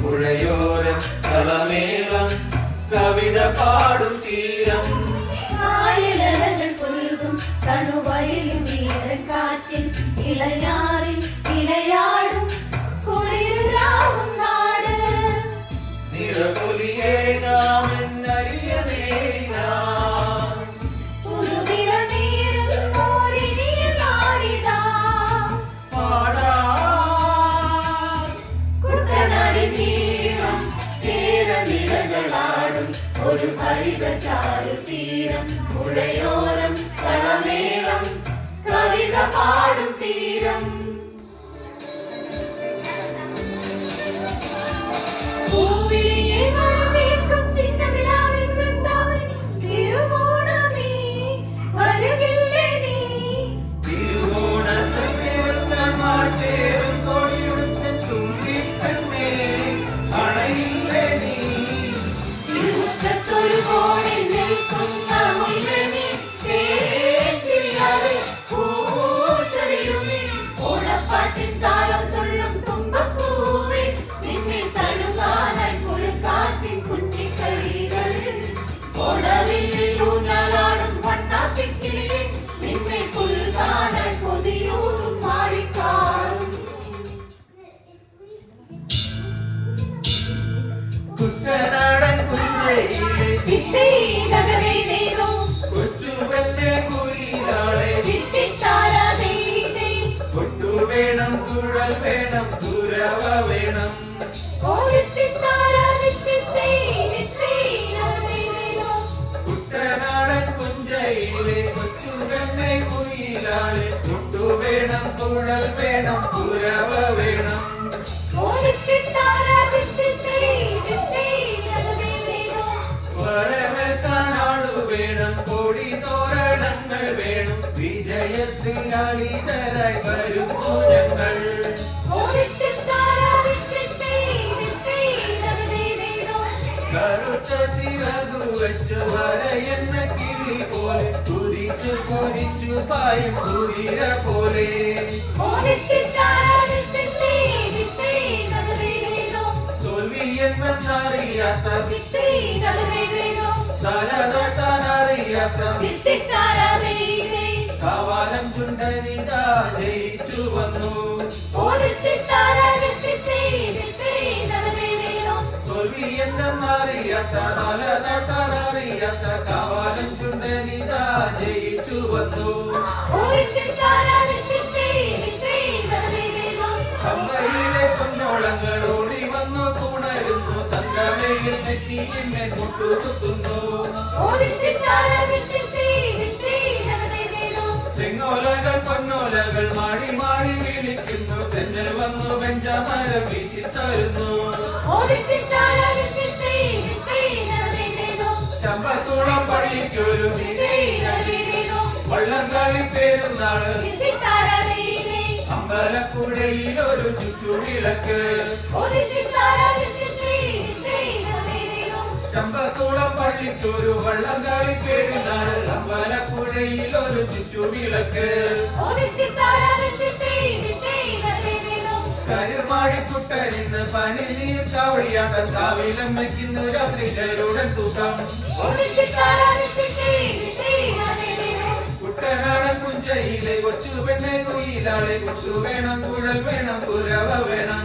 പുഴയോരം കളമേളം കവിത പാടും തീരം തണുവയിലും വീരക്കാറ്റിൽ ഇളഞ്ഞാറിൽ ഇലയാടും കുളിരാവും നാട് നിറപൊലിയേകാമെന്നറിയ പുതുവിള നീരുന്നോരിനിയ നാടിതാ പാടാ കുട്ടനാടി നീളം തീരനിരകളാടും ഒരു ഹരിത ചാരു തീരം പുഴയോരം കളമേളം കവിത പാടും തീരം പൂവിളിയെ വരവേൽക്കും ചിന്നനിലാവിൻ വൃന്ദാവനി തിരുവോണമേ വരുകില്ലേ നീ തിരുവോണ സന്ധ്യമാറ്റേറും കൊടിയുടുത്ത തുമ്പിക്കണ്ണേ അണയില്ലേ നീ ഇരുമുറ്റത്തൊരു കോണിൽ നിൽക്കുന്ന മുല്ലനീ തേച്ചിരിയാതെ പൂച്ചൊരിയുമേ ഓണപ്പാട്ടിൻ താളം തുള്ളും തുമ്പപ്പൂവേ നിന്നെ തഴുകാനായി കുളിർക്കാറ്റിൻ കുഞ്ഞിക്കൈകൾ ഓണവില്ലിൽ ഊഞ്ഞാലാടും വണ്ണാത്തിക്കിളിയെ നിന്നെ പുൽകാനായി കൊതിയൂറും മാറിക്കാറും കുട്ടനാടൻ പുഞ്ചയിലെ കൊച്ചുവെണ്ണെ കുയിലാളെ കൊട്ടുവേണം കുഴൽ വേണം കുരവ വേണം കുട്ടനാടൻ പുഞ്ചയിലെ കൊച്ചുവെണ്ണെ കുയിലാളെ കൊട്ടുവേണം കുഴൽ വേണം കുരവ വേണം വരവേൽക്കാനാളു വേണം കോടി തോരണങ്ങൾ വേണം വിജയശ്രീലാളിതരായി വരുന്നു ഞങ്ങൾ കറുത്ത ചിറകു വെച്ചു വരയെന്ന കിളി പോലെ കുതിച്ചു കുതിച്ചു പായും കുതിര പോലെ തോൽവിയെന്നറിയാത്ത തലതൊട്ടാനറിയാത്ത കാവാലം ചുണ്ടനിതാ ജയിച്ചു വന്നു തോൽവിയെന്നറിയാത്ത തലതൊട്ടാനറിയാത്ത കാവാലം ചുണ്ടനിതാ ജയിച്ചു വന്നു കമ്പയിലെ പൊന്നോളങ്ങൾ ഓടി വന്നു പുണരുന്നു തങ്കമയിൽ നെറ്റിയിന്മേ മുട്ടുകുത്തുന്നു തെങ്ങോലകൾ പൊന്നോലകൾ മാടി മാടി വിളിക്കുന്നു തെന്നൽ വന്നു വെഞ്ചമരം വീശിത്തരുന്നു ചമ്പക്കുളം പള്ളിക്കൊരു വള്ളംകളി പെരുന്നാള് അമ്പലപ്പുഴയിലൊരു ചുറ്റുവിളക്ക് ചമ്പക്കുളം പള്ളിക്കൊരു വള്ളംകളി പെരുന്നാള് അമ്പലപ്പുഴയിലൊരു ചുറ്റുവിളക്ക് കരുമാടിക്കുട്ടനിന്ന് പനിനീർ കാവടിയാട്ടം കാവിലമ്മയ്ക്കിന്ന് രാത്രി കരുടൻ തൂക്കം കുട്ടനാടൻ പുഞ്ചയിലെ കൊച്ചു പെണ്ണെ കുയിലാളെ കൊട്ടു വേണം കുഴൽ വേണം കുരവ വേണം